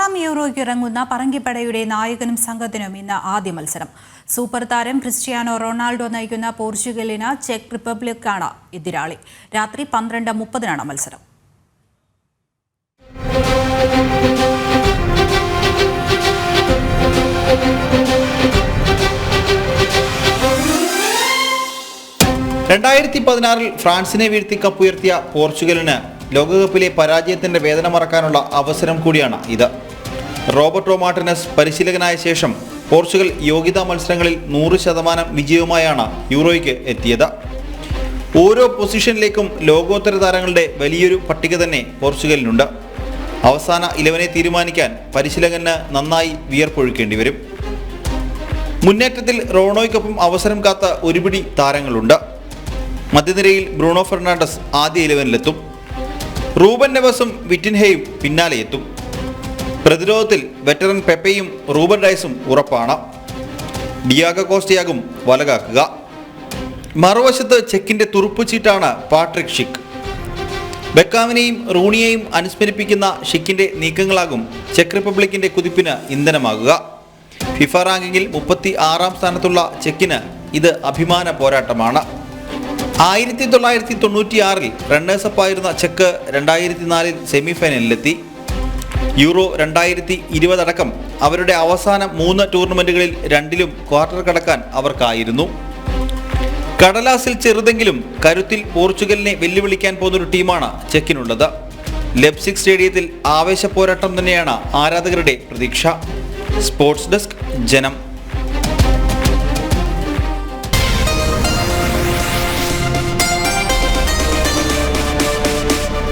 6ാം യൂറോയ്ക്ക് ഇറങ്ങുന്ന പറങ്കിപ്പടയുടെ നായകനും സംഘത്തിനും ഇന്ന് ആദ്യ മത്സരം. സൂപ്പർ താരം ക്രിസ്ത്യാനോ റൊണാൾഡോ നയിക്കുന്ന പോർച്ചുഗലിന് ചെക്ക് റിപ്പബ്ലിക്കാണ് എതിരാളി. രാത്രി 12:30 മത്സരം. ഫ്രാൻസിനെ വീഴ്ത്തി കപ്പുയർത്തിയ പോർച്ചുഗലിന് ലോകകപ്പിലെ പരാജയത്തിന്റെ വേദന മറക്കാനുള്ള അവസരം കൂടിയാണ് ഇത്. റോബർട്ടോ മാർട്ടിനസ് പരിശീലകനായ ശേഷം പോർച്ചുഗൽ യോഗ്യതാ മത്സരങ്ങളിൽ 100% വിജയവുമായാണ് യൂറോയ്ക്ക് എത്തിയത്. ഓരോ പൊസിഷനിലേക്കും ലോകോത്തര താരങ്ങളുടെ വലിയൊരു പട്ടിക തന്നെ പോർച്ചുഗലിനുണ്ട്. അവസാന 11 തീരുമാനിക്കാൻ പരിശീലകന് നന്നായി വിയർപ്പൊഴുക്കേണ്ടി വരും. മുന്നേറ്റത്തിൽ റോണോയ്ക്കൊപ്പം അവസരം കാത്ത ഒരുപിടി താരങ്ങളുണ്ട്. മധ്യനിരയിൽ ബ്രൂണോ ഫെർണാണ്ടസ് ആദ്യ 11-ലെത്തും. റൂബൻ നെവസും വിറ്റിൻഹയും പിന്നാലെ എത്തും. പ്രതിരോധത്തിൽ വെറ്ററൻ പെപ്പയും റൂബൻ ഡയസും ഉറപ്പാണ്. ഡിയാഗോ കോസ്റ്റയാകും വലകാക്കുക. മറുവശത്ത് ചെക്കിന്റെ തുറുപ്പുചീട്ടാണ് പാട്രിക് ഷിക്. ബെക്കാമിനെയും റൂണിയെയും അനുസ്മരിപ്പിക്കുന്ന ഷിക്കിന്റെ നീക്കങ്ങളാകും ചെക്ക് റിപ്പബ്ലിക്കിന്റെ കുതിപ്പിന് ഇന്ധനമാകുക. ഫിഫ റാങ്കിങ്ങിൽ 36ാം സ്ഥാനത്തുള്ള ചെക്കിന് ഇത് അഭിമാന പോരാട്ടമാണ്. 1996-ൽ റണ്ണേഴ്സപ്പായിരുന്ന ചെക്ക് 2004-ൽ സെമിഫൈനലിലെത്തി. യൂറോ 2020 അടക്കം അവരുടെ അവസാന 3 ടൂർണമെന്റുകളിൽ 2ലും ക്വാർട്ടർ കടക്കാൻ അവർക്കായിരുന്നു. കടലാസിൽ ചെറുതെങ്കിലും കരുത്തിൽ പോർച്ചുഗലിനെ വെല്ലുവിളിക്കാൻ പോകുന്നൊരു ടീമാണ് ചെക്കിനുള്ളത്. ലെപ്സിക് സ്റ്റേഡിയത്തിൽ ആവേശ പോരാട്ടം തന്നെയാണ് ആരാധകരുടെ പ്രതീക്ഷ. സ്പോർട്സ് ഡെസ്ക്, ജനം.